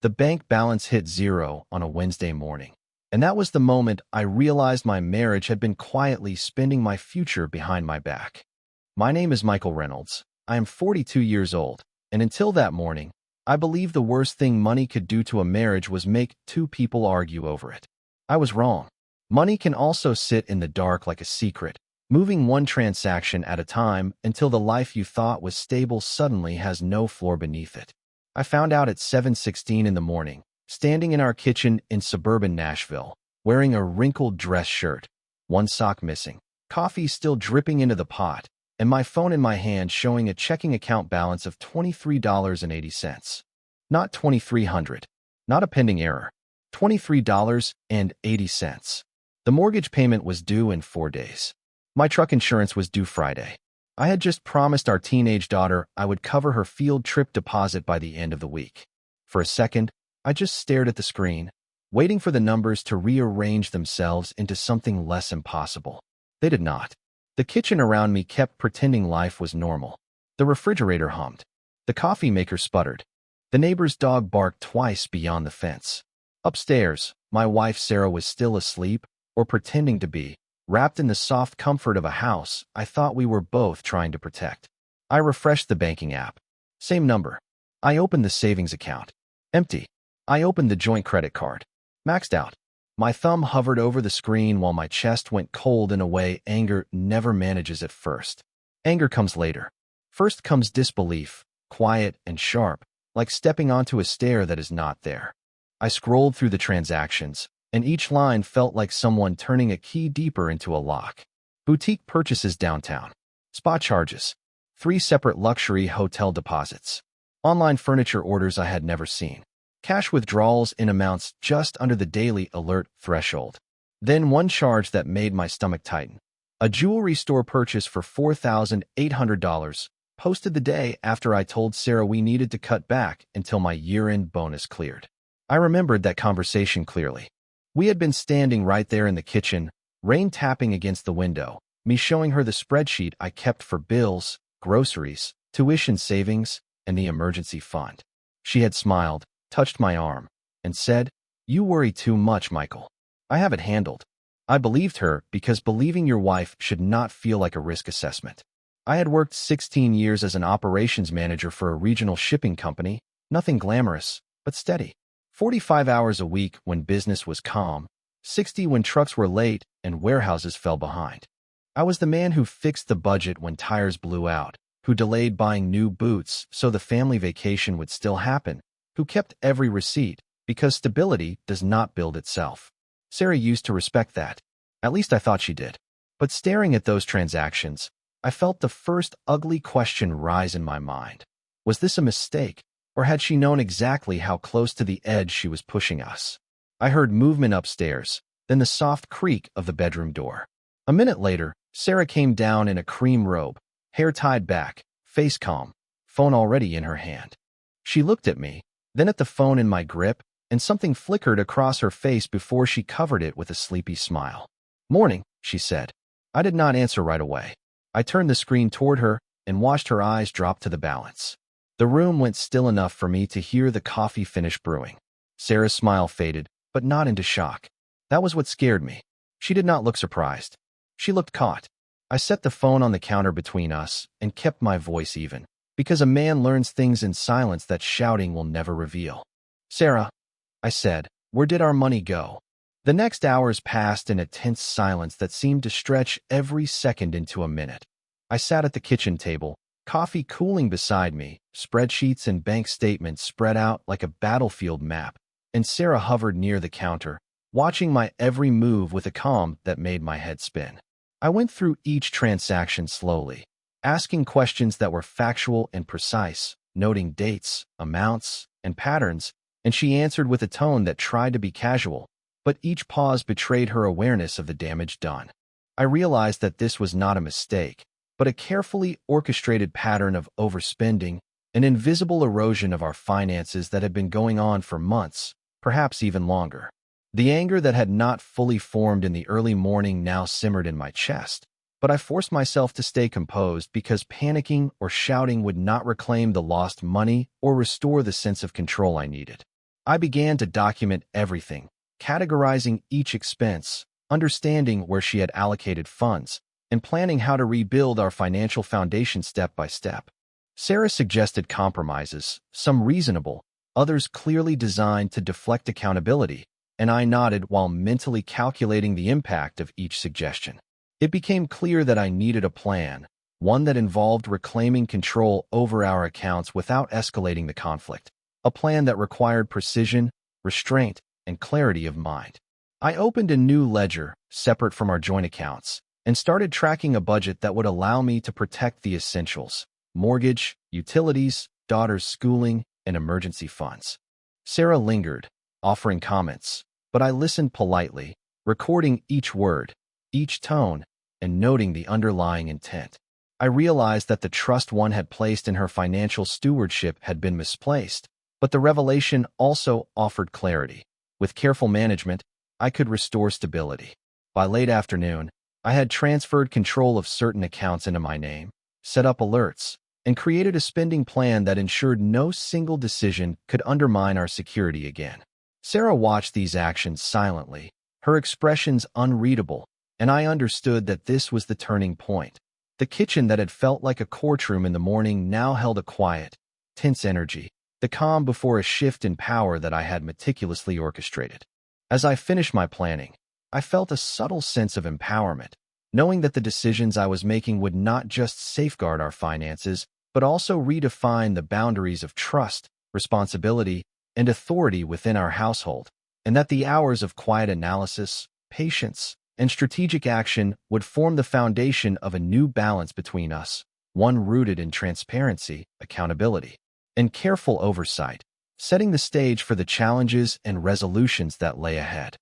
The bank balance hit zero on a Wednesday morning. And that was the moment I realized my marriage had been quietly spending my future behind my back. My name is Michael Reynolds. I am 42 years old, and until that morning, I believed the worst thing money could do to a marriage was make two people argue over it. I was wrong. Money can also sit in the dark like a secret, moving one transaction at a time until the life you thought was stable suddenly has no floor beneath it. I found out at 7:16 in the morning, standing in our kitchen in suburban Nashville, wearing a wrinkled dress shirt, one sock missing, coffee still dripping into the pot, and my phone in my hand showing a checking account balance of $23.80. Not $2,300. Not a pending error. $23.80. The mortgage payment was due in 4 days. My truck insurance was due Friday. I had just promised our teenage daughter I would cover her field trip deposit by the end of the week. For a second, I just stared at the screen, waiting for the numbers to rearrange themselves into something less impossible. They did not. The kitchen around me kept pretending life was normal. The refrigerator hummed. The coffee maker sputtered. The neighbor's dog barked twice beyond the fence. Upstairs, my wife Sarah was still asleep, or pretending to be, wrapped in the soft comfort of a house I thought we were both trying to protect. I refreshed the banking app. Same number. I opened the savings account. Empty. I opened the joint credit card. Maxed out. My thumb hovered over the screen while my chest went cold in a way anger never manages at first. Anger comes later. First comes disbelief, quiet and sharp, like stepping onto a stair that is not there. I scrolled through the transactions, and each line felt like someone turning a key deeper into a lock. Boutique purchases downtown. Spa charges. 3 separate luxury hotel deposits. Online furniture orders I had never seen. Cash withdrawals in amounts just under the daily alert threshold. Then one charge that made my stomach tighten. A jewelry store purchase for $4,800, posted the day after I told Sarah we needed to cut back until my year-end bonus cleared. I remembered that conversation clearly. We had been standing right there in the kitchen, rain tapping against the window, me showing her the spreadsheet I kept for bills, groceries, tuition savings, and the emergency fund. She had smiled, touched my arm, and said, "You worry too much, Michael. I have it handled." I believed her because believing your wife should not feel like a risk assessment. I had worked 16 years as an operations manager for a regional shipping company, nothing glamorous, but steady. 45 hours a week when business was calm, 60 when trucks were late and warehouses fell behind. I was the man who fixed the budget when tires blew out, who delayed buying new boots so the family vacation would still happen, who kept every receipt, because stability does not build itself. Sarah used to respect that. At least I thought she did. But staring at those transactions, I felt the first ugly question rise in my mind. Was this a mistake, or had she known exactly how close to the edge she was pushing us? I heard movement upstairs, then the soft creak of the bedroom door. A minute later, Sarah came down in a cream robe, hair tied back, face calm, phone already in her hand. She looked at me, then at the phone in my grip, and something flickered across her face before she covered it with a sleepy smile. "Morning," she said. I did not answer right away. I turned the screen toward her and watched her eyes drop to the balance. The room went still enough for me to hear the coffee finish brewing. Sarah's smile faded, but not into shock. That was what scared me. She did not look surprised. She looked caught. I set the phone on the counter between us and kept my voice even, because a man learns things in silence that shouting will never reveal. "Sarah," I said, "where did our money go?" The next hours passed in a tense silence that seemed to stretch every second into a minute. I sat at the kitchen table, coffee cooling beside me, spreadsheets and bank statements spread out like a battlefield map, and Sarah hovered near the counter, watching my every move with a calm that made my head spin. I went through each transaction slowly, asking questions that were factual and precise, noting dates, amounts, and patterns, and she answered with a tone that tried to be casual, but each pause betrayed her awareness of the damage done. I realized that this was not a mistake, but a carefully orchestrated pattern of overspending, an invisible erosion of our finances that had been going on for months, perhaps even longer. The anger that had not fully formed in the early morning now simmered in my chest, but I forced myself to stay composed because panicking or shouting would not reclaim the lost money or restore the sense of control I needed. I began to document everything, categorizing each expense, understanding where she had allocated funds, and planning how to rebuild our financial foundation step by step. Sarah suggested compromises, some reasonable, others clearly designed to deflect accountability, and I nodded while mentally calculating the impact of each suggestion. It became clear that I needed a plan, one that involved reclaiming control over our accounts without escalating the conflict, a plan that required precision, restraint, and clarity of mind. I opened a new ledger, separate from our joint accounts, and started tracking a budget that would allow me to protect the essentials: mortgage, utilities, daughter's schooling, and emergency funds. Sarah lingered, offering comments, but I listened politely, recording each word, each tone, and noting the underlying intent. I realized that the trust one had placed in her financial stewardship had been misplaced, but the revelation also offered clarity. With careful management, I could restore stability. By late afternoon, I had transferred control of certain accounts into my name, set up alerts, and created a spending plan that ensured no single decision could undermine our security again. Sarah watched these actions silently, her expressions unreadable, and I understood that this was the turning point. The kitchen that had felt like a courtroom in the morning now held a quiet, tense energy, the calm before a shift in power that I had meticulously orchestrated. As I finished my planning, I felt a subtle sense of empowerment, knowing that the decisions I was making would not just safeguard our finances, but also redefine the boundaries of trust, responsibility, and authority within our household, and that the hours of quiet analysis, patience, and strategic action would form the foundation of a new balance between us, one rooted in transparency, accountability, and careful oversight, setting the stage for the challenges and resolutions that lay ahead.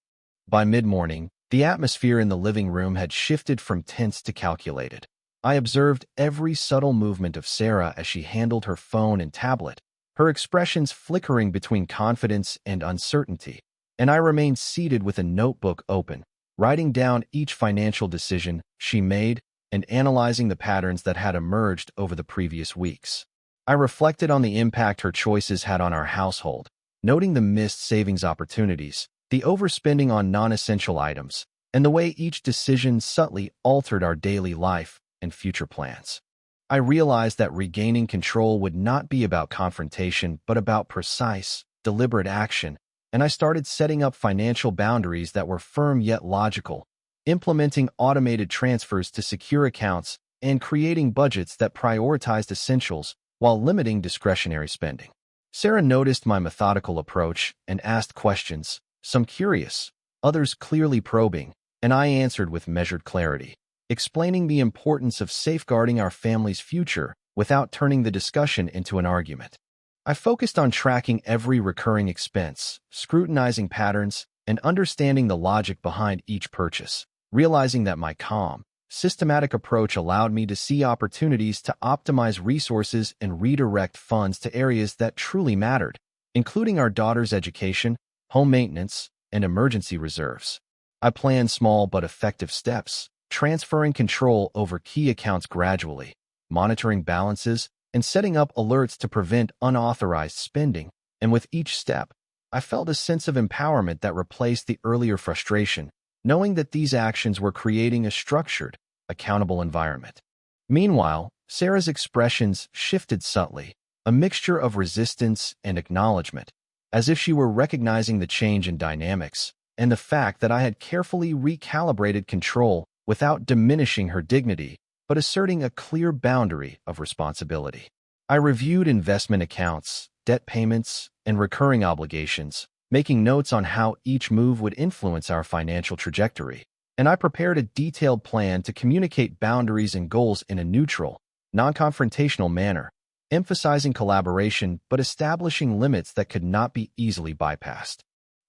By mid-morning, the atmosphere in the living room had shifted from tense to calculated. I observed every subtle movement of Sarah as she handled her phone and tablet, her expressions flickering between confidence and uncertainty, and I remained seated with a notebook open, writing down each financial decision she made and analyzing the patterns that had emerged over the previous weeks. I reflected on the impact her choices had on our household, noting the missed savings opportunities, the overspending on non-essential items, and the way each decision subtly altered our daily life and future plans. I realized that regaining control would not be about confrontation, but about precise, deliberate action, and I started setting up financial boundaries that were firm yet logical, implementing automated transfers to secure accounts, and creating budgets that prioritized essentials while limiting discretionary spending. Sarah noticed my methodical approach and asked questions, some curious, others clearly probing, and I answered with measured clarity, explaining the importance of safeguarding our family's future without turning the discussion into an argument. I focused on tracking every recurring expense, scrutinizing patterns, and understanding the logic behind each purchase, realizing that my calm, systematic approach allowed me to see opportunities to optimize resources and redirect funds to areas that truly mattered, including our daughter's education, home maintenance, and emergency reserves. I planned small but effective steps, transferring control over key accounts gradually, monitoring balances, and setting up alerts to prevent unauthorized spending, and with each step, I felt a sense of empowerment that replaced the earlier frustration, knowing that these actions were creating a structured, accountable environment. Meanwhile, Sarah's expressions shifted subtly, a mixture of resistance and acknowledgement, as if she were recognizing the change in dynamics and the fact that I had carefully recalibrated control without diminishing her dignity, but asserting a clear boundary of responsibility. I reviewed investment accounts, debt payments, and recurring obligations, making notes on how each move would influence our financial trajectory, and I prepared a detailed plan to communicate boundaries and goals in a neutral, non-confrontational manner, emphasizing collaboration but establishing limits that could not be easily bypassed.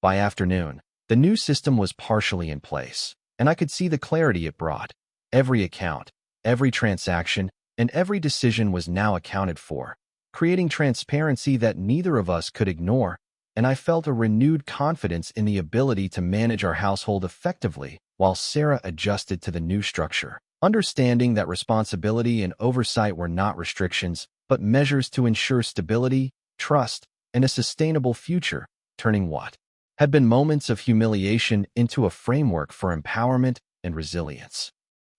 By afternoon, the new system was partially in place, and I could see the clarity it brought. Every account, every transaction, and every decision was now accounted for, creating transparency that neither of us could ignore, and I felt a renewed confidence in the ability to manage our household effectively while Sarah adjusted to the new structure, understanding that responsibility and oversight were not restrictions, but measures to ensure stability, trust, and a sustainable future. turning what had been moments of humiliation into a framework for empowerment and resilience.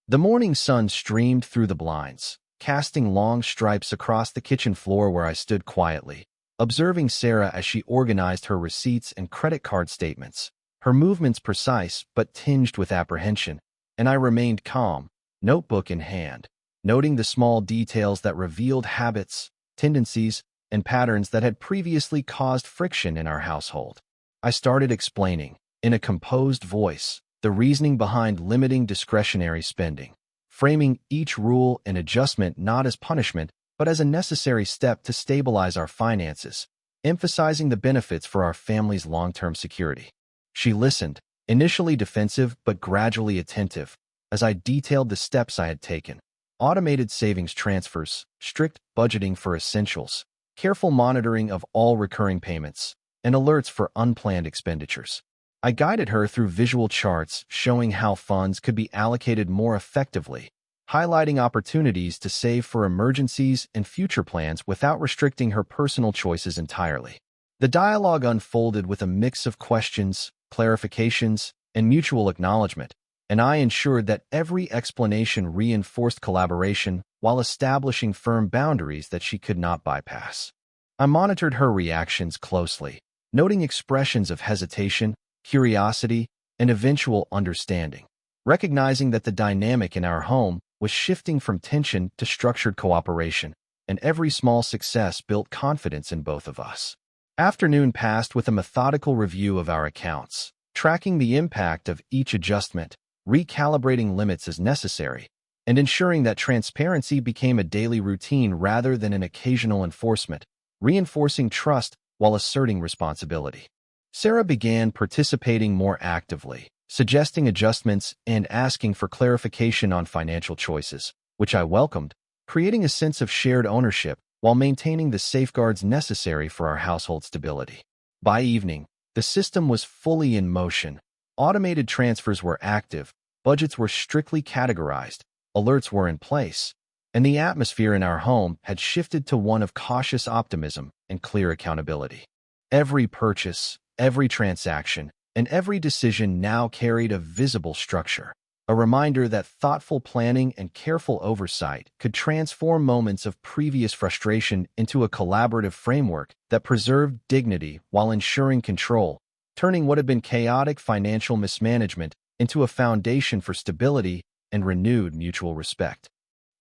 The morning sun streamed through the blinds, casting long stripes across the kitchen floor where I stood quietly, observing Sarah as she organized her receipts and credit card statements, her movements precise but tinged with apprehension, and I remained calm, notebook in hand, noting the small details that revealed habits, tendencies, and patterns that had previously caused friction in our household. I started explaining, in a composed voice, the reasoning behind limiting discretionary spending, framing each rule and adjustment not as punishment but as a necessary step to stabilize our finances, emphasizing the benefits for our family's long-term security. She listened, initially defensive but gradually attentive, as I detailed the steps I had taken: automated savings transfers, strict budgeting for essentials, careful monitoring of all recurring payments, and alerts for unplanned expenditures. I guided her through visual charts showing how funds could be allocated more effectively, highlighting opportunities to save for emergencies and future plans without restricting her personal choices entirely. The dialogue unfolded with a mix of questions, clarifications, and mutual acknowledgement, and I ensured that every explanation reinforced collaboration while establishing firm boundaries that she could not bypass. I monitored her reactions closely, noting expressions of hesitation, curiosity, and eventual understanding, recognizing that the dynamic in our home was shifting from tension to structured cooperation, and every small success built confidence in both of us. Afternoon passed with a methodical review of our accounts, tracking the impact of each adjustment, recalibrating limits as necessary, and ensuring that transparency became a daily routine rather than an occasional enforcement, reinforcing trust while asserting responsibility. Sarah began participating more actively, suggesting adjustments and asking for clarification on financial choices, which I welcomed, creating a sense of shared ownership while maintaining the safeguards necessary for our household stability. By evening, the system was fully in motion. Automated transfers were active, budgets were strictly categorized, alerts were in place, and the atmosphere in our home had shifted to one of cautious optimism and clear accountability. Every purchase, every transaction, and every decision now carried a visible structure, a reminder that thoughtful planning and careful oversight could transform moments of previous frustration into a collaborative framework that preserved dignity while ensuring control, turning what had been chaotic financial mismanagement into a foundation for stability and renewed mutual respect.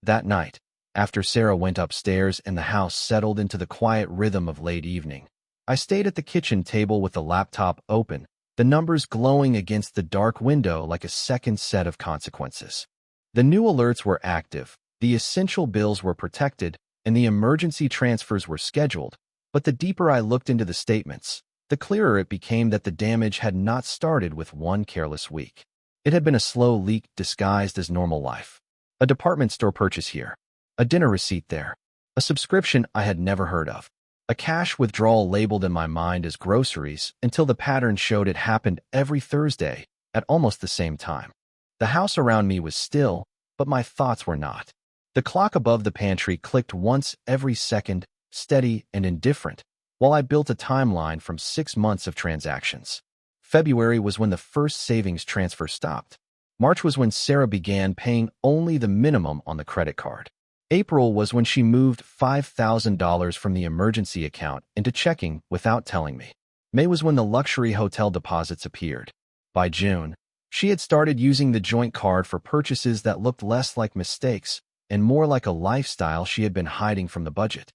That night, after Sarah went upstairs and the house settled into the quiet rhythm of late evening, I stayed at the kitchen table with the laptop open, the numbers glowing against the dark window like a second set of consequences. The new alerts were active, the essential bills were protected, and the emergency transfers were scheduled, but the deeper I looked into the statements, the clearer it became that the damage had not started with one careless week. It had been a slow leak disguised as normal life. A department store purchase here, a dinner receipt there, a subscription I had never heard of, a cash withdrawal labeled in my mind as groceries until the pattern showed it happened every Thursday at almost the same time. The house around me was still, but my thoughts were not. The clock above the pantry clicked once every second, steady and indifferent, while I built a timeline from 6 months of transactions. February was when the first savings transfer stopped. March was when Sarah began paying only the minimum on the credit card. April was when she moved $5,000 from the emergency account into checking without telling me. May was when the luxury hotel deposits appeared. By June, she had started using the joint card for purchases that looked less like mistakes and more like a lifestyle she had been hiding from the budget.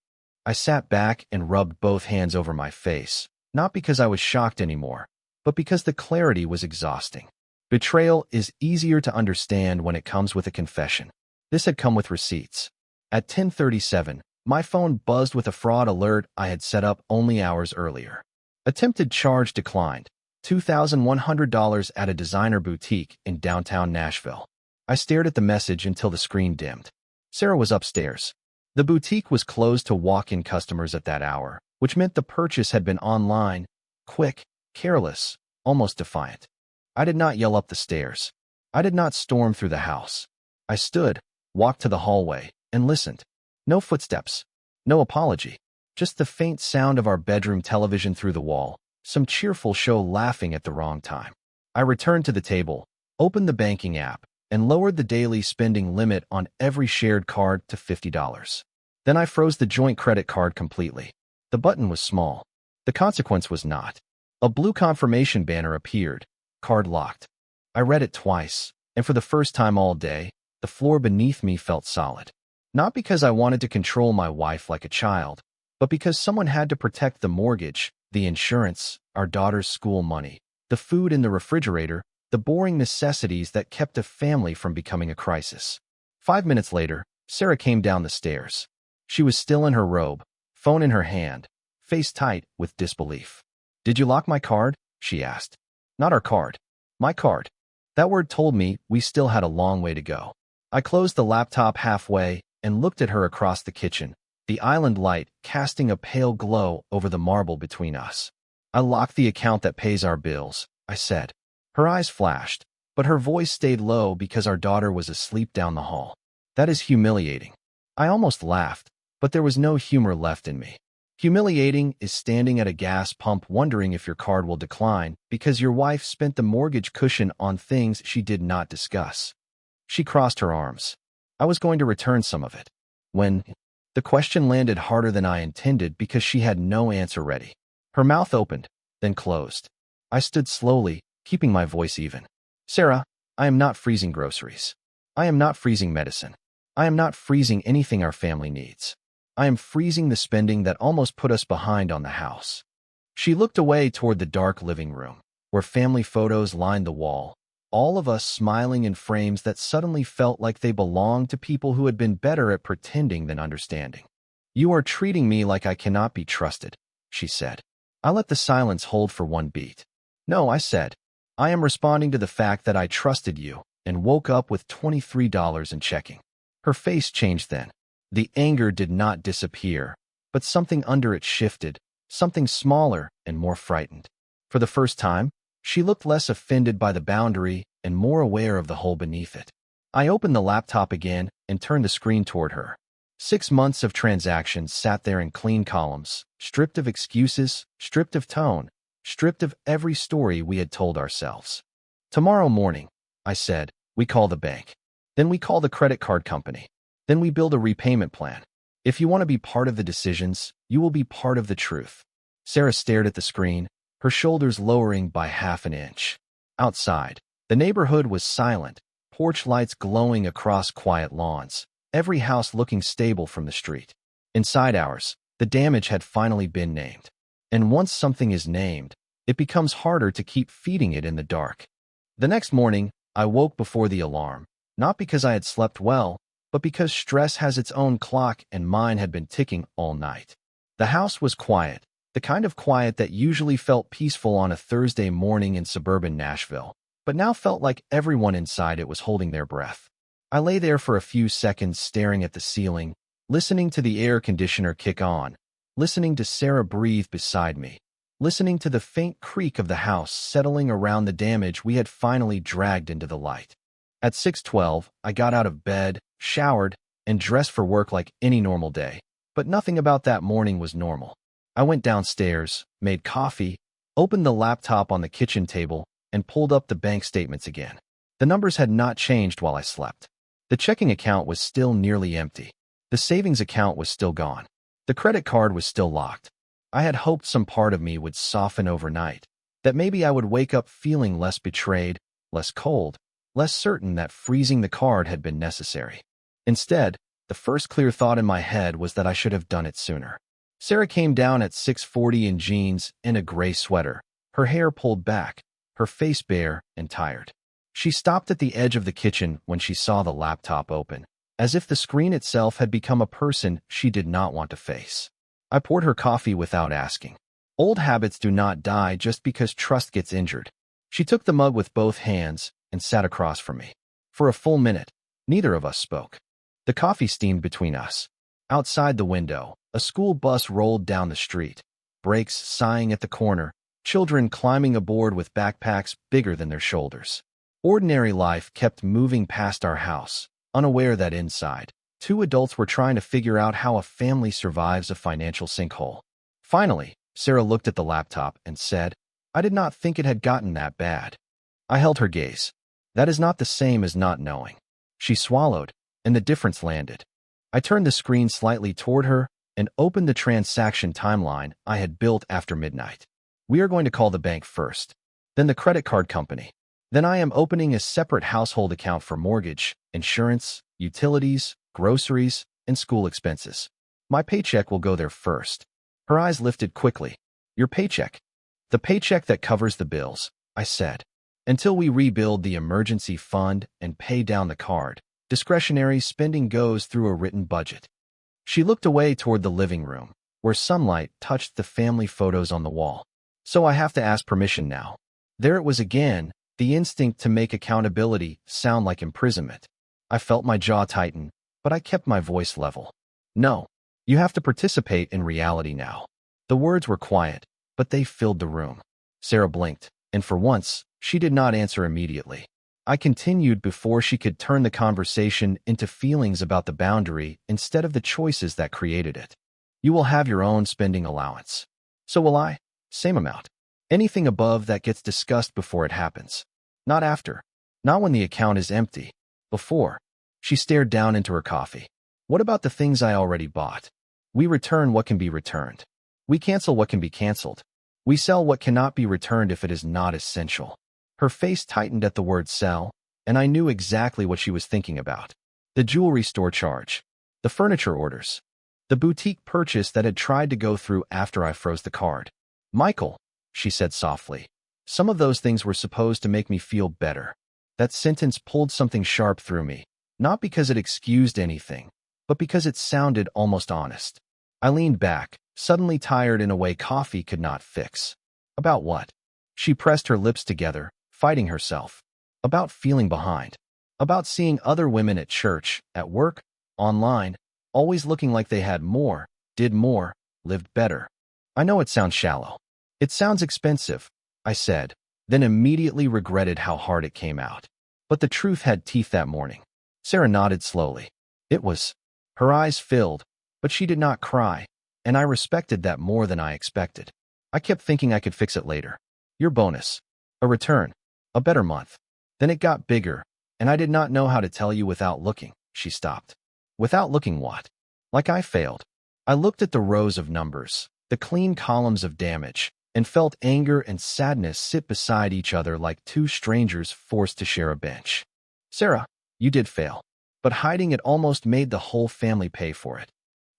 I sat back and rubbed both hands over my face, not because I was shocked anymore, but because the clarity was exhausting. Betrayal is easier to understand when it comes with a confession. This had come with receipts. At 10:37, my phone buzzed with a fraud alert I had set up only hours earlier. Attempted charge declined, $2,100 at a designer boutique in downtown Nashville. I stared at the message until the screen dimmed. Sarah was upstairs. The boutique was closed to walk-in customers at that hour, which meant the purchase had been online, quick, careless, almost defiant. I did not yell up the stairs. I did not storm through the house. I stood, walked to the hallway, and listened. No footsteps, no apology, just the faint sound of our bedroom television through the wall, Some cheerful show laughing at the wrong time. I returned to the table, opened the banking app, and lowered the daily spending limit on every shared card to $50. Then I froze the joint credit card completely. The button was small. The consequence was not. A blue confirmation banner appeared. Card locked. I read it twice, and for the first time all day, the floor beneath me felt solid. Not because I wanted to control my wife like a child, but because someone had to protect the mortgage, the insurance, our daughter's school money, the food in the refrigerator, the boring necessities that kept a family from becoming a crisis. 5 minutes later, Sarah came down the stairs. She was still in her robe, phone in her hand, face tight with disbelief. "Did you lock my card?" she asked. "Not our card. My card." That word told me we still had a long way to go. I closed the laptop halfway and looked at her across the kitchen, the island light casting a pale glow over the marble between us. "I locked the account that pays our bills," I said. Her eyes flashed, but her voice stayed low because our daughter was asleep down the hall. "That is humiliating." I almost laughed, but there was no humor left in me. Humiliating is standing at a gas pump wondering if your card will decline because your wife spent the mortgage cushion on things she did not discuss. She crossed her arms. I was going to return some of it. When the question landed harder than I intended because she had no answer ready. Her mouth opened, then closed. I stood slowly, keeping my voice even. "Sarah, I am not freezing groceries. I am not freezing medicine. I am not freezing anything our family needs. I am freezing the spending that almost put us behind on the house." She looked away toward the dark living room, where family photos lined the wall, all of us smiling in frames that suddenly felt like they belonged to people who had been better at pretending than understanding. "You are treating me like I cannot be trusted," she said. I let the silence hold for one beat. "No," I said. "I am responding to the fact that I trusted you and woke up with $23 in checking." Her face changed then. The anger did not disappear, but something under it shifted, something smaller and more frightened. For the first time, she looked less offended by the boundary and more aware of the hole beneath it. I opened the laptop again and turned the screen toward her. 6 months of transactions sat there in clean columns, stripped of excuses, stripped of tone, stripped of every story we had told ourselves. "Tomorrow morning," I said, "we call the bank. Then we call the credit card company. Then we build a repayment plan. If you want to be part of the decisions, you will be part of the truth." Sarah stared at the screen, her shoulders lowering by half an inch. Outside, the neighborhood was silent, porch lights glowing across quiet lawns, every house looking stable from the street. Inside ours, the damage had finally been named. And once something is named, it becomes harder to keep feeding it in the dark. The next morning, I woke before the alarm, not because I had slept well, but because stress has its own clock and mine had been ticking all night. The house was quiet, the kind of quiet that usually felt peaceful on a Thursday morning in suburban Nashville, but now felt like everyone inside it was holding their breath. I lay there for a few seconds staring at the ceiling, listening to the air conditioner kick on, listening to Sarah breathe beside me, listening to the faint creak of the house settling around the damage we had finally dragged into the light. At 6:12, I got out of bed, showered, and dressed for work like any normal day. But nothing about that morning was normal. I went downstairs, made coffee, opened the laptop on the kitchen table, and pulled up the bank statements again. The numbers had not changed while I slept. The checking account was still nearly empty. The savings account was still gone. The credit card was still locked. I had hoped some part of me would soften overnight, that maybe I would wake up feeling less betrayed, less cold, less certain that freezing the card had been necessary. Instead, the first clear thought in my head was that I should have done it sooner. Sarah came down at 6:40 in jeans and a gray sweater, her hair pulled back, her face bare and tired. She stopped at the edge of the kitchen when she saw the laptop open, as if the screen itself had become a person she did not want to face. I poured her coffee without asking. Old habits do not die just because trust gets injured. She took the mug with both hands and sat across from me. For a full minute, neither of us spoke. The coffee steamed between us. Outside the window, a school bus rolled down the street, brakes sighing at the corner, children climbing aboard with backpacks bigger than their shoulders. Ordinary life kept moving past our house, unaware that inside, 2 adults were trying to figure out how a family survives a financial sinkhole. Finally, Sarah looked at the laptop and said, I did not think it had gotten that bad. I held her gaze. That is not the same as not knowing. She swallowed, and the difference landed. I turned the screen slightly toward her and opened the transaction timeline I had built after midnight. We are going to call the bank first, then the credit card company. Then I am opening a separate household account for mortgage, insurance, utilities, groceries, and school expenses. My paycheck will go there first. Her eyes lifted quickly. Your paycheck? The paycheck that covers the bills, I said. Until we rebuild the emergency fund and pay down the card, discretionary spending goes through a written budget. She looked away toward the living room, where sunlight touched the family photos on the wall. So I have to ask permission now. There it was again, the instinct to make accountability sound like imprisonment. I felt my jaw tighten, but I kept my voice level. No, you have to participate in reality now. The words were quiet, but they filled the room. Sarah blinked, and for once, she did not answer immediately. I continued before she could turn the conversation into feelings about the boundary instead of the choices that created it. You will have your own spending allowance. So will I. Same amount. Anything above that gets discussed before it happens. Not after. Not when the account is empty. Before. She stared down into her coffee. What about the things I already bought? We return what can be returned. We cancel what can be canceled. We sell what cannot be returned if it is not essential. Her face tightened at the word sell, and I knew exactly what she was thinking about. The jewelry store charge. The furniture orders. The boutique purchase that had tried to go through after I froze the card. Michael, she said softly. Some of those things were supposed to make me feel better. That sentence pulled something sharp through me, not because it excused anything, but because it sounded almost honest. I leaned back, suddenly tired in a way coffee could not fix. About what? She pressed her lips together, fighting herself. About feeling behind. About seeing other women at church, at work, online, always looking like they had more, did more, lived better. I know it sounds shallow. It sounds expensive, I said, then immediately regretted how hard it came out. But the truth had teeth that morning. Sarah nodded slowly. It was. Her eyes filled, but she did not cry, and I respected that more than I expected. I kept thinking I could fix it later. Your bonus. A return. A better month. Then it got bigger, and I did not know how to tell you without looking. She stopped. Without looking what? Like I failed. I looked at the rows of numbers, the clean columns of damage, and felt anger and sadness sit beside each other like two strangers forced to share a bench. Sarah, you did fail. But hiding it almost made the whole family pay for it.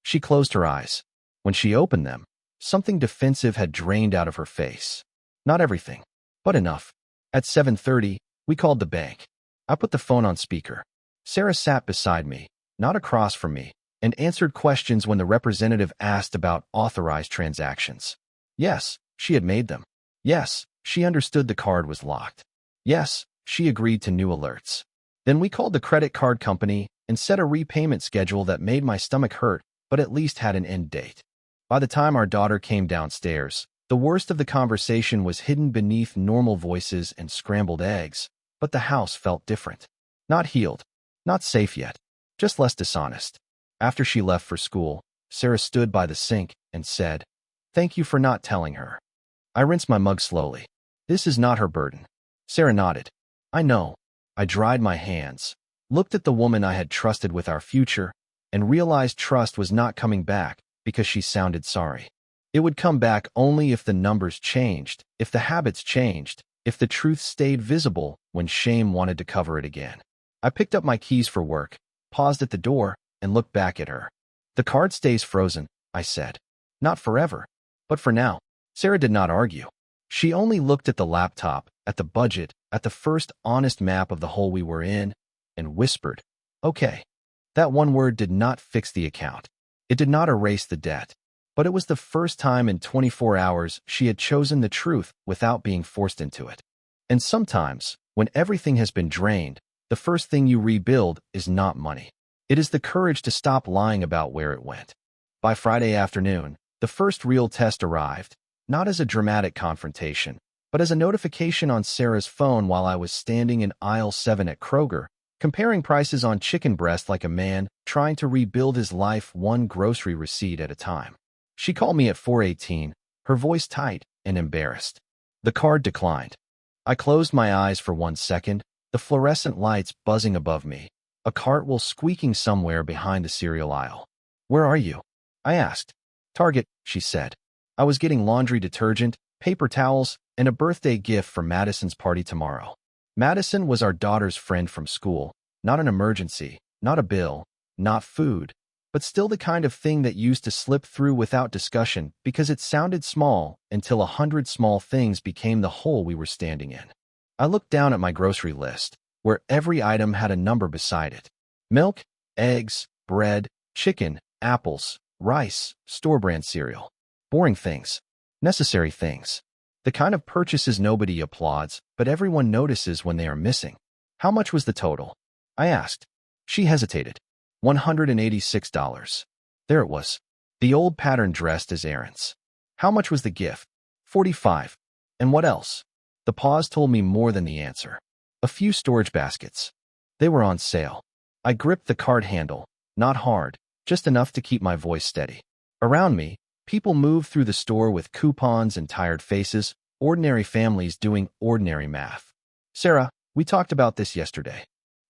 She closed her eyes. When she opened them, something defensive had drained out of her face. Not everything, but enough. At 7:30, we called the bank. I put the phone on speaker. Sarah sat beside me, not across from me, and answered questions when the representative asked about authorized transactions. Yes, she had made them. Yes, she understood the card was locked. Yes, she agreed to new alerts. Then we called the credit card company and set a repayment schedule that made my stomach hurt, but at least had an end date. By the time our daughter came downstairs, the worst of the conversation was hidden beneath normal voices and scrambled eggs, but the house felt different. Not healed, not safe yet, just less dishonest. After she left for school, Sarah stood by the sink and said, "Thank you for not telling her." I rinsed my mug slowly. This is not her burden. Sarah nodded. I know. I dried my hands, looked at the woman I had trusted with our future, and realized trust was not coming back because she sounded sorry. It would come back only if the numbers changed, if the habits changed, if the truth stayed visible when shame wanted to cover it again. I picked up my keys for work, paused at the door, and looked back at her. The card stays frozen, I said. Not forever, but for now. Sarah did not argue. She only looked at the laptop, at the budget, at the first honest map of the hole we were in, and whispered, "Okay." That one word did not fix the account. It did not erase the debt. But it was the first time in 24 hours she had chosen the truth without being forced into it. And sometimes, when everything has been drained, the first thing you rebuild is not money. It is the courage to stop lying about where it went. By Friday afternoon, the first real test arrived, not as a dramatic confrontation, but as a notification on Sarah's phone while I was standing in aisle 7 at Kroger, comparing prices on chicken breast like a man trying to rebuild his life one grocery receipt at a time. She called me at 4:18, her voice tight and embarrassed. The card declined. I closed my eyes for 1 second, the fluorescent lights buzzing above me, a cartwheel squeaking somewhere behind the cereal aisle. "Where are you?" I asked. "Target," she said. "I was getting laundry detergent, paper towels, and a birthday gift for Madison's party tomorrow." Madison was our daughter's friend from school, not an emergency, not a bill, not food, but still the kind of thing that used to slip through without discussion because it sounded small until 100 small things became the hole we were standing in. I looked down at my grocery list, where every item had a number beside it. Milk, eggs, bread, chicken, apples, rice, store-brand cereal. Boring things. Necessary things. The kind of purchases nobody applauds, but everyone notices when they are missing. "How much was the total?" I asked. She hesitated. $186. There it was. The old pattern dressed as errands. "How much was the gift?" $45. "And what else?" The pause told me more than the answer. "A few storage baskets. They were on sale." I gripped the cart handle, not hard, just enough to keep my voice steady. Around me, people moved through the store with coupons and tired faces, ordinary families doing ordinary math. "Sarah, we talked about this yesterday."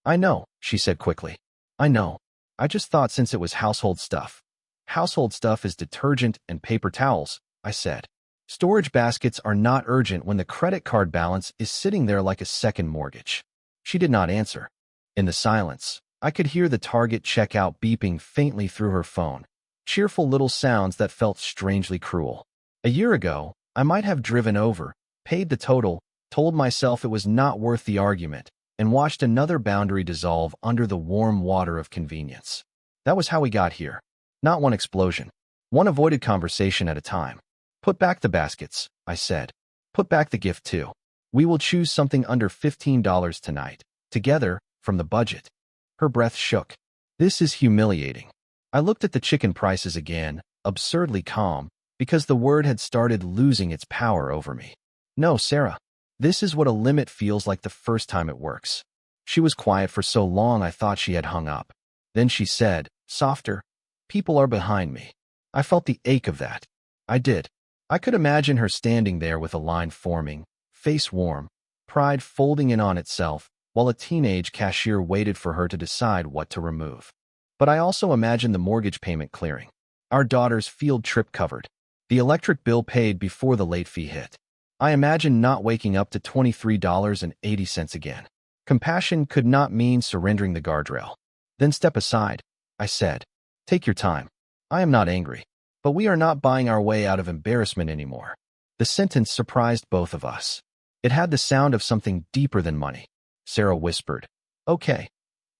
"I know," she said quickly. "I know. I just thought since it was household stuff." "Household stuff is detergent and paper towels," I said. "Storage baskets are not urgent when the credit card balance is sitting there like a second mortgage." She did not answer. In the silence, I could hear the Target checkout beeping faintly through her phone. Cheerful little sounds that felt strangely cruel. A year ago, I might have driven over, paid the total, told myself it was not worth the argument, and watched another boundary dissolve under the warm water of convenience. That was how we got here. Not one explosion. One avoided conversation at a time. "Put back the baskets," I said. "Put back the gift too. We will choose something under $15 tonight, together, from the budget." Her breath shook. "This is humiliating." I looked at the chicken prices again, absurdly calm, because the word had started losing its power over me. "No, Sarah. This is what a limit feels like the first time it works." She was quiet for so long I thought she had hung up. Then she said, softer, "People are behind me." I felt the ache of that. I did. I could imagine her standing there with a line forming, face warm, pride folding in on itself, while a teenage cashier waited for her to decide what to remove. But I also imagined the mortgage payment clearing, our daughter's field trip covered, the electric bill paid before the late fee hit. I imagined not waking up to $23.80 again. Compassion could not mean surrendering the guardrail. "Then step aside," I said. "Take your time. I am not angry. But we are not buying our way out of embarrassment anymore." The sentence surprised both of us. It had the sound of something deeper than money. Sarah whispered, "Okay."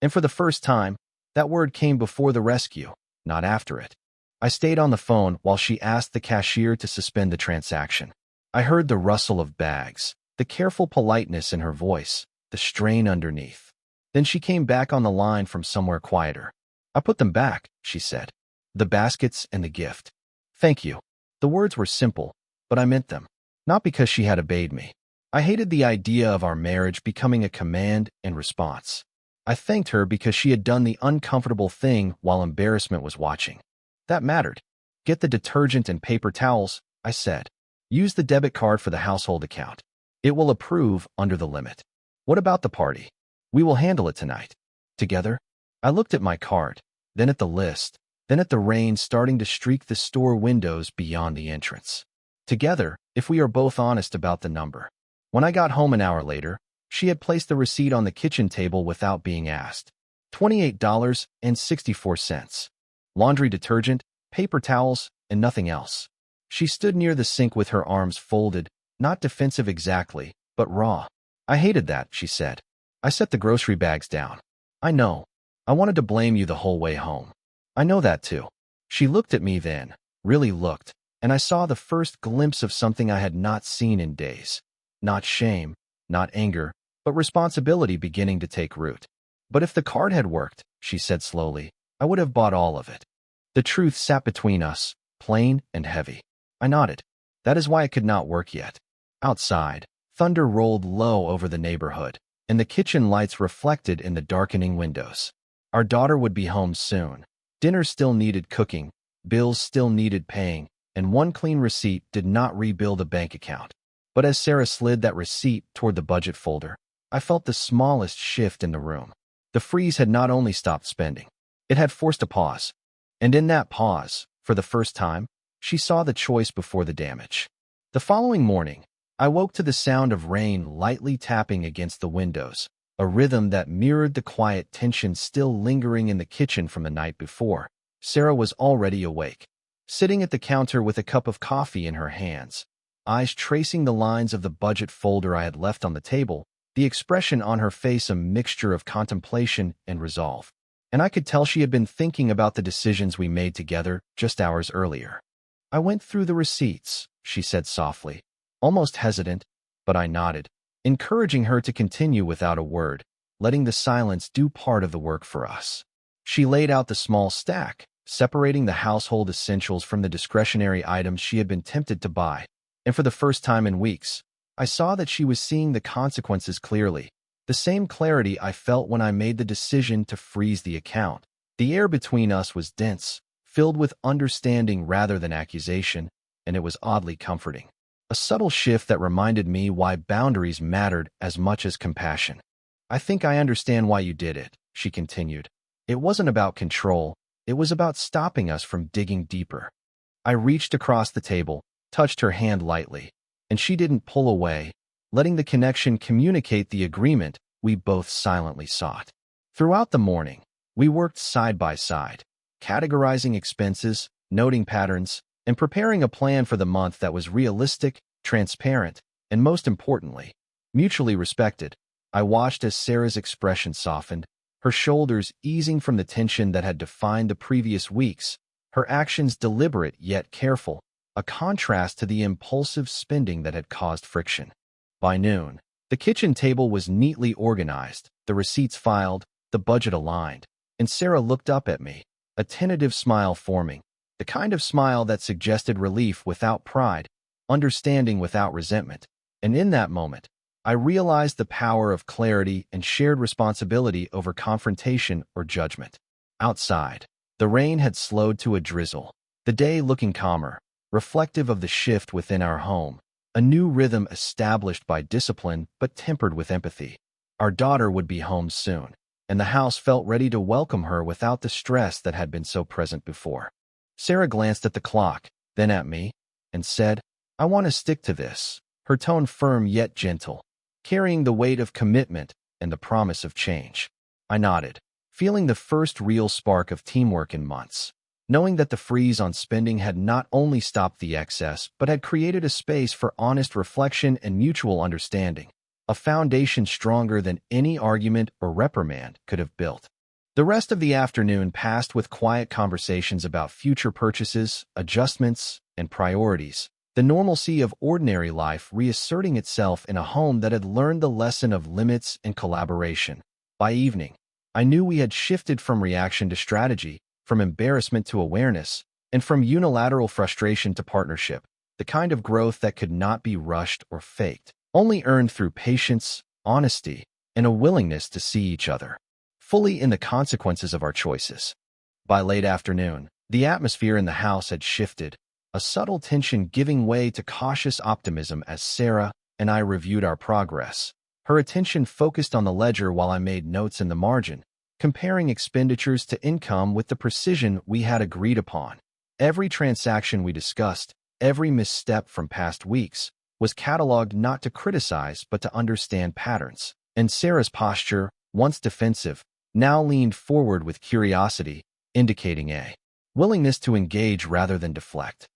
And for the first time, that word came before the rescue, not after it. I stayed on the phone while she asked the cashier to suspend the transaction. I heard the rustle of bags, the careful politeness in her voice, the strain underneath. Then she came back on the line from somewhere quieter. "I put them back," she said. "The baskets and the gift." "Thank you." The words were simple, but I meant them. Not because she had obeyed me. I hated the idea of our marriage becoming a command and response. I thanked her because she had done the uncomfortable thing while embarrassment was watching. That mattered. "Get the detergent and paper towels," I said. "Use the debit card for the household account. It will approve under the limit." "What about the party?" "We will handle it tonight." "Together?" I looked at my card, then at the list, then at the rain starting to streak the store windows beyond the entrance. "Together, if we are both honest about the number." When I got home an hour later, she had placed the receipt on the kitchen table without being asked. $28.64. Laundry detergent, paper towels, and nothing else. She stood near the sink with her arms folded, not defensive exactly, but raw. "I hated that," she said. "I set the grocery bags down." "I know. I wanted to blame you the whole way home." "I know that too." She looked at me then, really looked, and I saw the first glimpse of something I had not seen in days. Not shame, not anger, but responsibility beginning to take root. "But if the card had worked," she said slowly, "I would have bought all of it." The truth sat between us, plain and heavy. I nodded. That is why it could not work yet. Outside, thunder rolled low over the neighborhood, and the kitchen lights reflected in the darkening windows. Our daughter would be home soon. Dinner still needed cooking, bills still needed paying, and one clean receipt did not rebuild a bank account. But as Sarah slid that receipt toward the budget folder, I felt the smallest shift in the room. The freeze had not only stopped spending, it had forced a pause. And in that pause, for the first time, she saw the choice before the damage. The following morning, I woke to the sound of rain lightly tapping against the windows, a rhythm that mirrored the quiet tension still lingering in the kitchen from the night before. Sarah was already awake, sitting at the counter with a cup of coffee in her hands, eyes tracing the lines of the budget folder I had left on the table, the expression on her face a mixture of contemplation and resolve. And I could tell she had been thinking about the decisions we made together just hours earlier. "I went through the receipts," she said softly, almost hesitant, but I nodded, encouraging her to continue without a word, letting the silence do part of the work for us. She laid out the small stack, separating the household essentials from the discretionary items she had been tempted to buy, and for the first time in weeks, I saw that she was seeing the consequences clearly, the same clarity I felt when I made the decision to freeze the account. The air between us was dense, filled with understanding rather than accusation, and it was oddly comforting. A subtle shift that reminded me why boundaries mattered as much as compassion. "I think I understand why you did it," she continued. "It wasn't about control, it was about stopping us from digging deeper." I reached across the table, touched her hand lightly, and she didn't pull away, letting the connection communicate the agreement we both silently sought. Throughout the morning, we worked side by side, categorizing expenses, noting patterns, and preparing a plan for the month that was realistic, transparent, and most importantly, mutually respected. I watched as Sarah's expression softened, her shoulders easing from the tension that had defined the previous weeks, her actions deliberate yet careful, a contrast to the impulsive spending that had caused friction. By noon, the kitchen table was neatly organized, the receipts filed, the budget aligned, and Sarah looked up at me, a tentative smile forming, the kind of smile that suggested relief without pride, understanding without resentment. And in that moment, I realized the power of clarity and shared responsibility over confrontation or judgment. Outside, the rain had slowed to a drizzle, the day looking calmer, reflective of the shift within our home, a new rhythm established by discipline but tempered with empathy. Our daughter would be home soon, and the house felt ready to welcome her without the stress that had been so present before. Sarah glanced at the clock, then at me, and said, "I want to stick to this," her tone firm yet gentle, carrying the weight of commitment and the promise of change. I nodded, feeling the first real spark of teamwork in months, knowing that the freeze on spending had not only stopped the excess but had created a space for honest reflection and mutual understanding, a foundation stronger than any argument or reprimand could have built. The rest of the afternoon passed with quiet conversations about future purchases, adjustments, and priorities, the normalcy of ordinary life reasserting itself in a home that had learned the lesson of limits and collaboration. By evening, I knew we had shifted from reaction to strategy, from embarrassment to awareness, and from unilateral frustration to partnership, the kind of growth that could not be rushed or faked, only earned through patience, honesty, and a willingness to see each other fully in the consequences of our choices. By late afternoon, the atmosphere in the house had shifted, a subtle tension giving way to cautious optimism as Sarah and I reviewed our progress, her attention focused on the ledger while I made notes in the margin, comparing expenditures to income with the precision we had agreed upon. Every transaction we discussed, every misstep from past weeks, was cataloged not to criticize but to understand patterns, and Sarah's posture, once defensive, now leaned forward with curiosity, indicating a willingness to engage rather than deflect.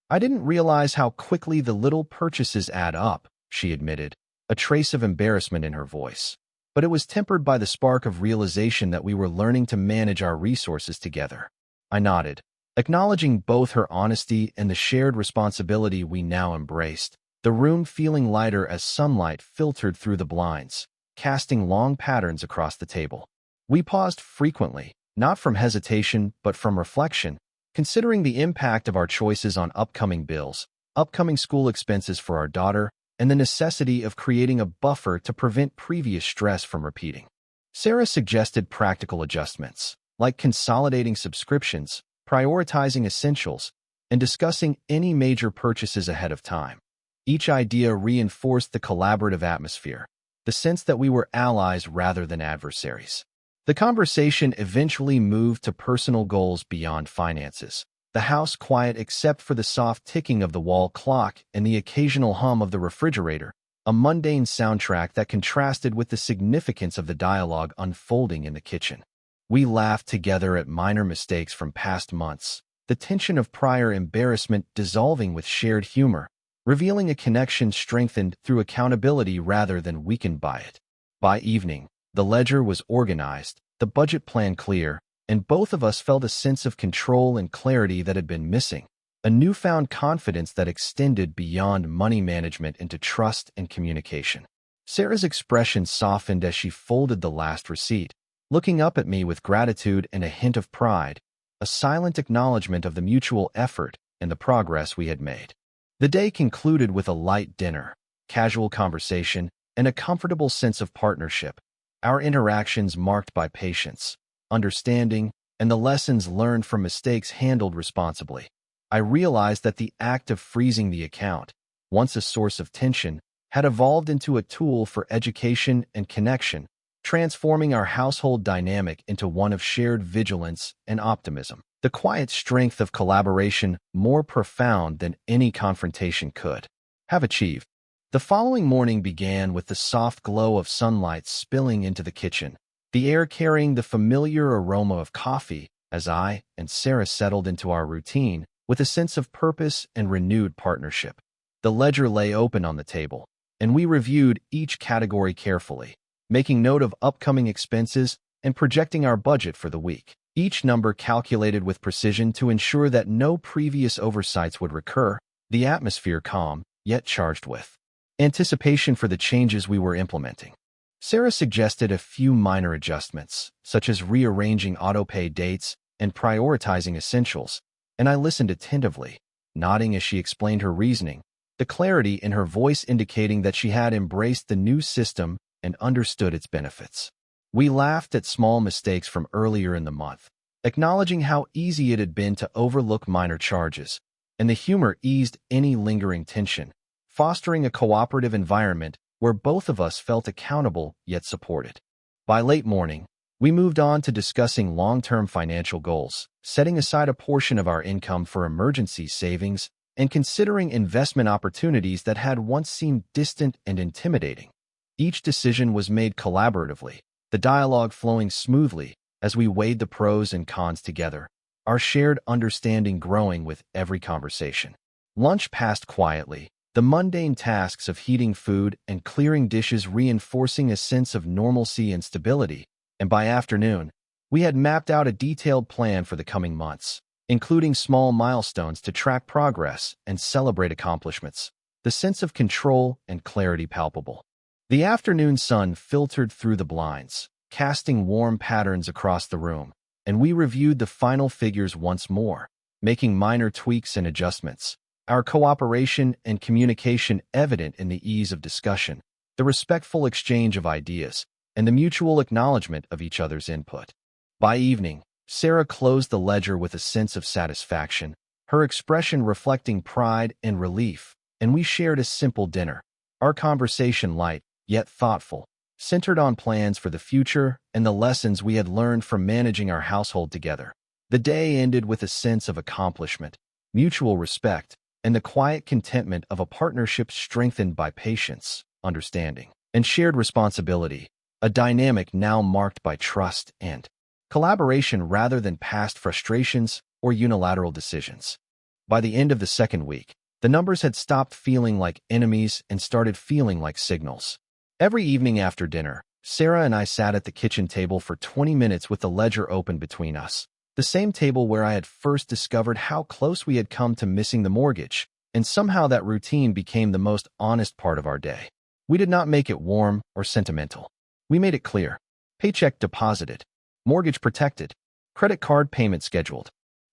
"I didn't realize how quickly the little purchases add up," she admitted, a trace of embarrassment in her voice. But it was tempered by the spark of realization that we were learning to manage our resources together. I nodded, acknowledging both her honesty and the shared responsibility we now embraced, the room feeling lighter as sunlight filtered through the blinds, casting long patterns across the table. We paused frequently, not from hesitation but from reflection, considering the impact of our choices on upcoming bills, upcoming school expenses for our daughter, and the necessity of creating a buffer to prevent previous stress from repeating. Sarah suggested practical adjustments, like consolidating subscriptions, prioritizing essentials, and discussing any major purchases ahead of time. Each idea reinforced the collaborative atmosphere, the sense that we were allies rather than adversaries. The conversation eventually moved to personal goals beyond finances. The house quiet except for the soft ticking of the wall clock and the occasional hum of the refrigerator, a mundane soundtrack that contrasted with the significance of the dialogue unfolding in the kitchen. We laughed together at minor mistakes from past months, the tension of prior embarrassment dissolving with shared humor, revealing a connection strengthened through accountability rather than weakened by it. By evening, the ledger was organized, the budget plan clear, and both of us felt a sense of control and clarity that had been missing, a newfound confidence that extended beyond money management into trust and communication. Sarah's expression softened as she folded the last receipt, looking up at me with gratitude and a hint of pride, a silent acknowledgement of the mutual effort and the progress we had made. The day concluded with a light dinner, casual conversation, and a comfortable sense of partnership, our interactions marked by patience, understanding, and the lessons learned from mistakes handled responsibly. I realized that the act of freezing the account, once a source of tension, had evolved into a tool for education and connection, transforming our household dynamic into one of shared vigilance and optimism. The quiet strength of collaboration more profound than any confrontation could have achieved. The following morning began with the soft glow of sunlight spilling into the kitchen, the air carrying the familiar aroma of coffee as I and Sarah settled into our routine with a sense of purpose and renewed partnership. The ledger lay open on the table, and we reviewed each category carefully, making note of upcoming expenses and projecting our budget for the week. Each number calculated with precision to ensure that no previous oversights would recur, the atmosphere calm, yet charged with anticipation for the changes we were implementing. Sarah suggested a few minor adjustments, such as rearranging autopay dates and prioritizing essentials, and I listened attentively, nodding as she explained her reasoning, the clarity in her voice indicating that she had embraced the new system and understood its benefits. We laughed at small mistakes from earlier in the month, acknowledging how easy it had been to overlook minor charges, and the humor eased any lingering tension, fostering a cooperative environment where both of us felt accountable yet supported. By late morning, we moved on to discussing long-term financial goals, setting aside a portion of our income for emergency savings and considering investment opportunities that had once seemed distant and intimidating. Each decision was made collaboratively, the dialogue flowing smoothly as we weighed the pros and cons together, our shared understanding growing with every conversation. Lunch passed quietly, the mundane tasks of heating food and clearing dishes reinforcing a sense of normalcy and stability, and by afternoon, we had mapped out a detailed plan for the coming months, including small milestones to track progress and celebrate accomplishments, the sense of control and clarity palpable. The afternoon sun filtered through the blinds, casting warm patterns across the room, and we reviewed the final figures once more, making minor tweaks and adjustments, our cooperation and communication evident in the ease of discussion, the respectful exchange of ideas, and the mutual acknowledgement of each other's input. By evening, Sarah closed the ledger with a sense of satisfaction, her expression reflecting pride and relief, and we shared a simple dinner, our conversation light, yet thoughtful, centered on plans for the future and the lessons we had learned from managing our household together. The day ended with a sense of accomplishment, mutual respect, and the quiet contentment of a partnership strengthened by patience, understanding, and shared responsibility, a dynamic now marked by trust and collaboration rather than past frustrations or unilateral decisions. By the end of the second week, the numbers had stopped feeling like enemies and started feeling like signals. Every evening after dinner, Sarah and I sat at the kitchen table for 20 minutes with the ledger open between us, the same table where I had first discovered how close we had come to missing the mortgage, and somehow that routine became the most honest part of our day. We did not make it warm or sentimental. We made it clear. Paycheck deposited, mortgage protected, credit card payment scheduled,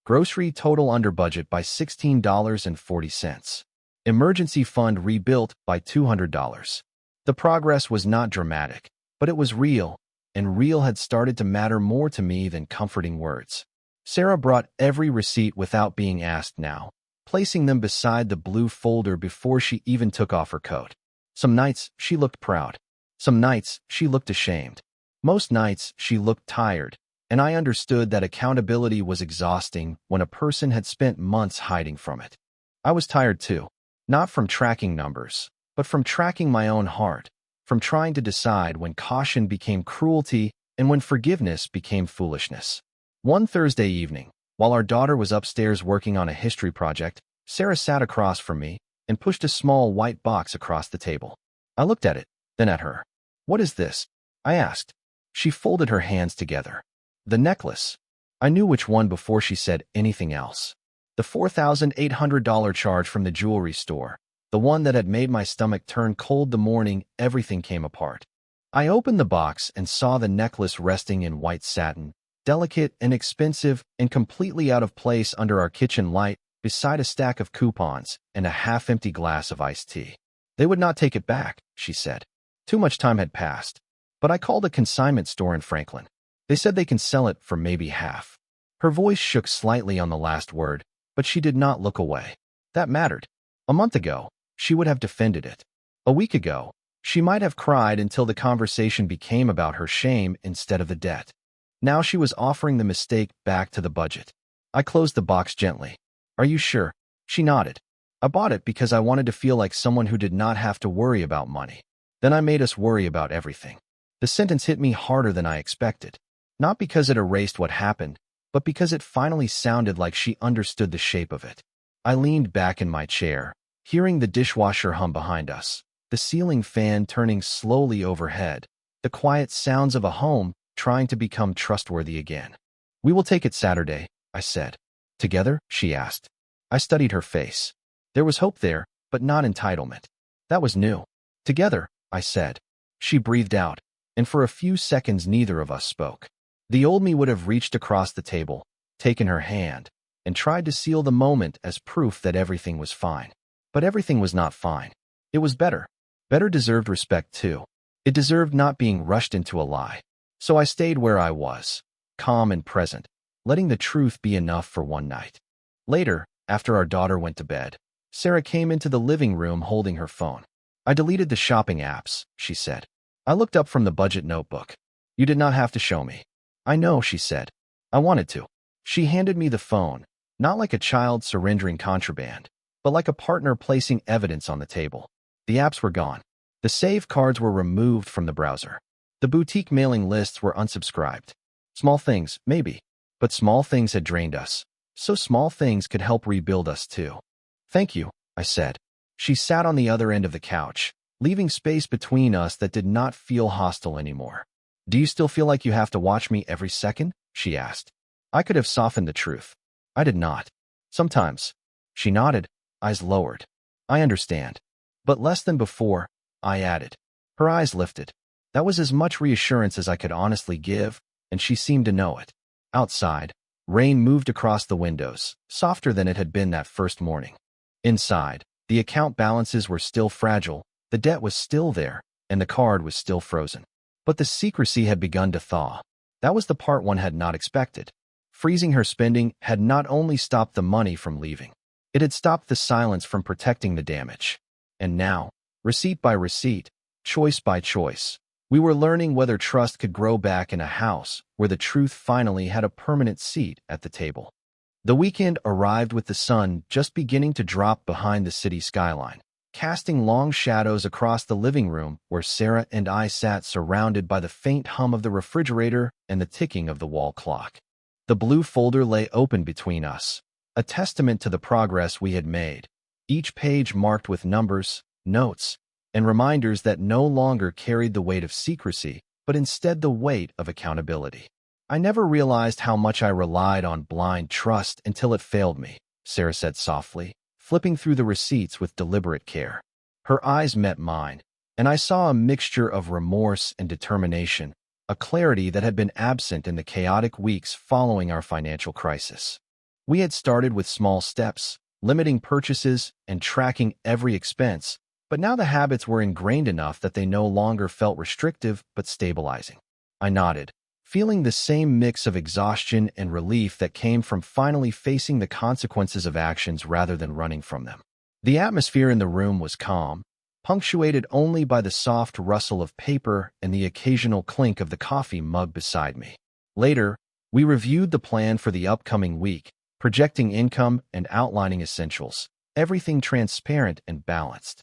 grocery total under budget by $16.40, emergency fund rebuilt by $200. The progress was not dramatic, but it was real, and real had started to matter more to me than comforting words. Sarah brought every receipt without being asked now, placing them beside the blue folder before she even took off her coat. Some nights, she looked proud. Some nights, she looked ashamed. Most nights, she looked tired, and I understood that accountability was exhausting when a person had spent months hiding from it. I was tired too, not from tracking numbers, but from tracking my own heart, from trying to decide when caution became cruelty and when forgiveness became foolishness. One Thursday evening, while our daughter was upstairs working on a history project, Sarah sat across from me and pushed a small white box across the table. I looked at it, then at her. "What is this?" I asked. She folded her hands together. "The necklace." I knew which one before she said anything else. The $4,800 charge from the jewelry store, the one that had made my stomach turn cold the morning everything came apart. I opened the box and saw the necklace resting in white satin, delicate and expensive and completely out of place under our kitchen light, beside a stack of coupons and a half-empty glass of iced tea. "They would not take it back," she said. Too much time had passed. But I called a consignment store in Franklin. They said they can sell it for maybe half. Her voice shook slightly on the last word, but she did not look away. That mattered. A month ago, she would have defended it. A week ago, she might have cried until the conversation became about her shame instead of the debt. Now she was offering the mistake back to the budget. I closed the box gently. "Are you sure?" She nodded. "I bought it because I wanted to feel like someone who did not have to worry about money. Then I made us worry about everything." The sentence hit me harder than I expected. Not because it erased what happened, but because it finally sounded like she understood the shape of it. I leaned back in my chair, hearing the dishwasher hum behind us, the ceiling fan turning slowly overhead, the quiet sounds of a home trying to become trustworthy again. "We will take it Saturday," I said. "Together?" she asked. I studied her face. There was hope there, but not entitlement. That was new. "Together," I said. She breathed out, and for a few seconds neither of us spoke. The old me would have reached across the table, taken her hand, and tried to seal the moment as proof that everything was fine. But everything was not fine. It was better. Better deserved respect too. It deserved not being rushed into a lie. So I stayed where I was, calm and present, letting the truth be enough for one night. Later, after our daughter went to bed, Sarah came into the living room holding her phone. "I deleted the shopping apps," she said. I looked up from the budget notebook. "You did not have to show me." "I know," she said. "I wanted to." She handed me the phone, not like a child surrendering contraband, but like a partner placing evidence on the table. The apps were gone. The save cards were removed from the browser. The boutique mailing lists were unsubscribed. Small things, maybe, but small things had drained us, so small things could help rebuild us too. "Thank you," I said. She sat on the other end of the couch, leaving space between us that did not feel hostile anymore. "Do you still feel like you have to watch me every second?" she asked. I could have softened the truth. I did not. "Sometimes." She nodded, eyes lowered. "I understand. But less than before," I added. Her eyes lifted. That was as much reassurance as I could honestly give, and she seemed to know it. Outside, rain moved across the windows, softer than it had been that first morning. Inside, the account balances were still fragile, the debt was still there, and the card was still frozen. But the secrecy had begun to thaw. That was the part one had not expected. Freezing her spending had not only stopped the money from leaving, it had stopped the silence from protecting the damage. And now, receipt by receipt, choice by choice, we were learning whether trust could grow back in a house where the truth finally had a permanent seat at the table. The weekend arrived with the sun just beginning to drop behind the city skyline, casting long shadows across the living room where Sarah and I sat surrounded by the faint hum of the refrigerator and the ticking of the wall clock. The blue folder lay open between us, a testament to the progress we had made, each page marked with numbers, notes, and reminders that no longer carried the weight of secrecy, but instead the weight of accountability. "I never realized how much I relied on blind trust until it failed me," Sarah said softly, flipping through the receipts with deliberate care. Her eyes met mine, and I saw a mixture of remorse and determination, a clarity that had been absent in the chaotic weeks following our financial crisis. We had started with small steps, limiting purchases and tracking every expense, but now the habits were ingrained enough that they no longer felt restrictive but stabilizing. I nodded, feeling the same mix of exhaustion and relief that came from finally facing the consequences of actions rather than running from them. The atmosphere in the room was calm, punctuated only by the soft rustle of paper and the occasional clink of the coffee mug beside me. Later, we reviewed the plan for the upcoming week, projecting income and outlining essentials, everything transparent and balanced.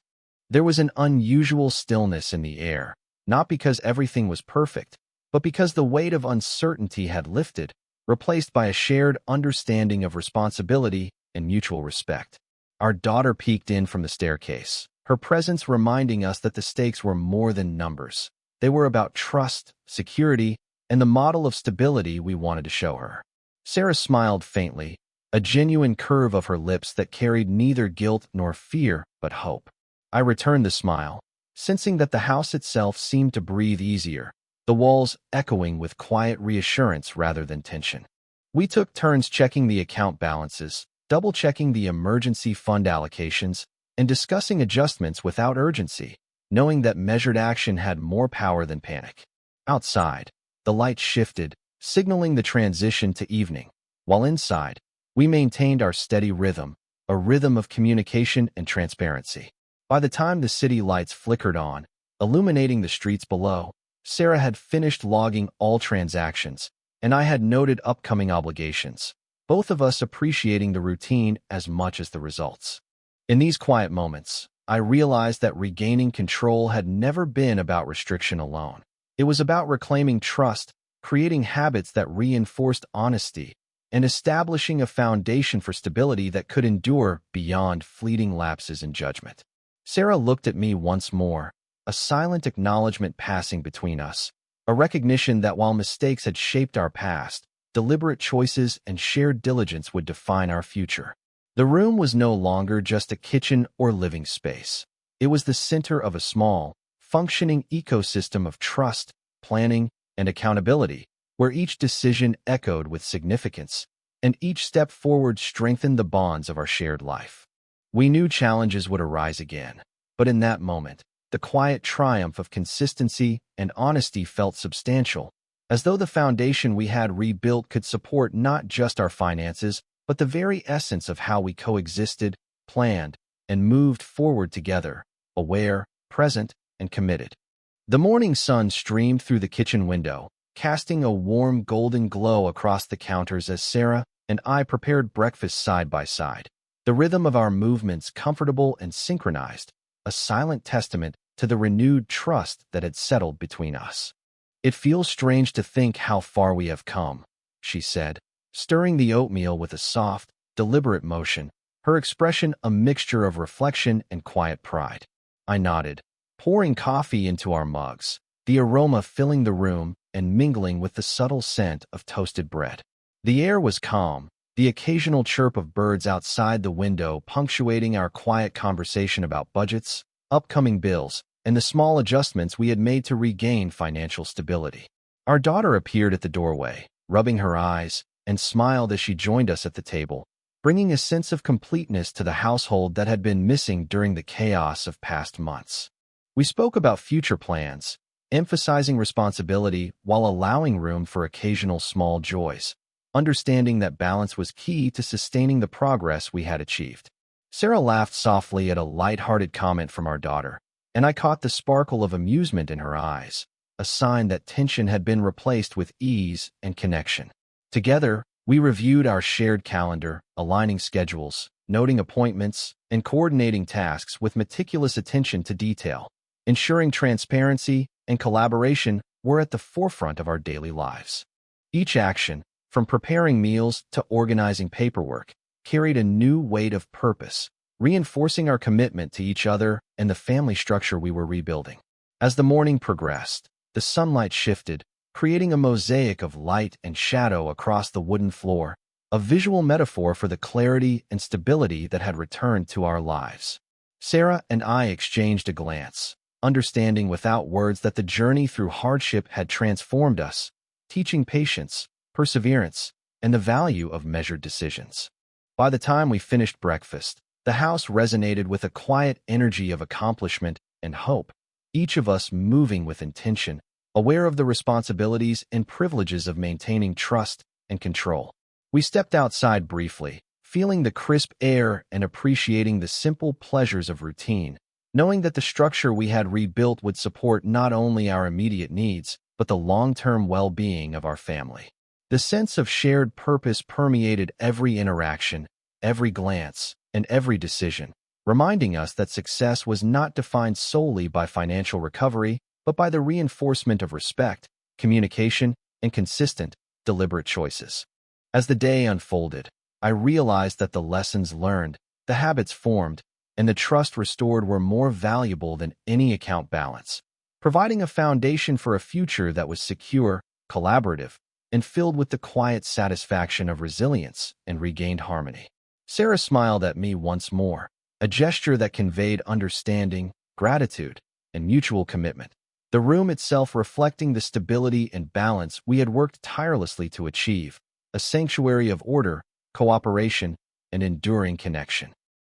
There was an unusual stillness in the air, not because everything was perfect, but because the weight of uncertainty had lifted, replaced by a shared understanding of responsibility and mutual respect. Our daughter peeked in from the staircase, her presence reminding us that the stakes were more than numbers. They were about trust, security, and the model of stability we wanted to show her. Sarah smiled faintly, a genuine curve of her lips that carried neither guilt nor fear but hope. I returned the smile, sensing that the house itself seemed to breathe easier, the walls echoing with quiet reassurance rather than tension. We took turns checking the account balances, double-checking the emergency fund allocations, and discussing adjustments without urgency, knowing that measured action had more power than panic. Outside, the light shifted, signaling the transition to evening, while inside, we maintained our steady rhythm, a rhythm of communication and transparency. By the time the city lights flickered on, illuminating the streets below, Sarah had finished logging all transactions, and I had noted upcoming obligations, both of us appreciating the routine as much as the results. In these quiet moments, I realized that regaining control had never been about restriction alone. It was about reclaiming trust, creating habits that reinforced honesty, and establishing a foundation for stability that could endure beyond fleeting lapses in judgment. Sarah looked at me once more, a silent acknowledgement passing between us, a recognition that while mistakes had shaped our past, deliberate choices and shared diligence would define our future. The room was no longer just a kitchen or living space. It was the center of a small, functioning ecosystem of trust, planning, and accountability, where each decision echoed with significance, and each step forward strengthened the bonds of our shared life. We knew challenges would arise again, but in that moment, the quiet triumph of consistency and honesty felt substantial, as though the foundation we had rebuilt could support not just our finances, but the very essence of how we coexisted, planned, and moved forward together, aware, present, and committed. The morning sun streamed through the kitchen window, casting a warm golden glow across the counters as Sarah and I prepared breakfast side by side. The rhythm of our movements comfortable and synchronized, a silent testament to the renewed trust that had settled between us. "It feels strange to think how far we have come," she said, stirring the oatmeal with a soft, deliberate motion, her expression a mixture of reflection and quiet pride. I nodded, pouring coffee into our mugs, the aroma filling the room and mingling with the subtle scent of toasted bread. The air was calm, the occasional chirp of birds outside the window punctuating our quiet conversation about budgets, upcoming bills, and the small adjustments we had made to regain financial stability. Our daughter appeared at the doorway, rubbing her eyes, and smiled as she joined us at the table, bringing a sense of completeness to the household that had been missing during the chaos of past months. We spoke about future plans, emphasizing responsibility while allowing room for occasional small joys, understanding that balance was key to sustaining the progress we had achieved. Sarah laughed softly at a light-hearted comment from our daughter, and I caught the sparkle of amusement in her eyes, a sign that tension had been replaced with ease and connection. Together, we reviewed our shared calendar, aligning schedules, noting appointments, and coordinating tasks with meticulous attention to detail, ensuring transparency and collaboration were at the forefront of our daily lives. Each action, from preparing meals to organizing paperwork, carried a new weight of purpose, reinforcing our commitment to each other and the family structure we were rebuilding. As the morning progressed, the sunlight shifted, creating a mosaic of light and shadow across the wooden floor, a visual metaphor for the clarity and stability that had returned to our lives. Sarah and I exchanged a glance, understanding without words that the journey through hardship had transformed us, teaching patience, perseverance, and the value of measured decisions. By the time we finished breakfast, the house resonated with a quiet energy of accomplishment and hope, each of us moving with intention, aware of the responsibilities and privileges of maintaining trust and control. We stepped outside briefly, feeling the crisp air and appreciating the simple pleasures of routine, knowing that the structure we had rebuilt would support not only our immediate needs, but the long-term well-being of our family. The sense of shared purpose permeated every interaction, every glance, and every decision, reminding us that success was not defined solely by financial recovery, but by the reinforcement of respect, communication, and consistent, deliberate choices. As the day unfolded, I realized that the lessons learned, the habits formed, and the trust restored were more valuable than any account balance, providing a foundation for a future that was secure, collaborative, and filled with the quiet satisfaction of resilience and regained harmony. Sarah smiled at me once more, a gesture that conveyed understanding, gratitude, and mutual commitment. The room itself reflecting the stability and balance we had worked tirelessly to achieve, a sanctuary of order, cooperation, and enduring connection.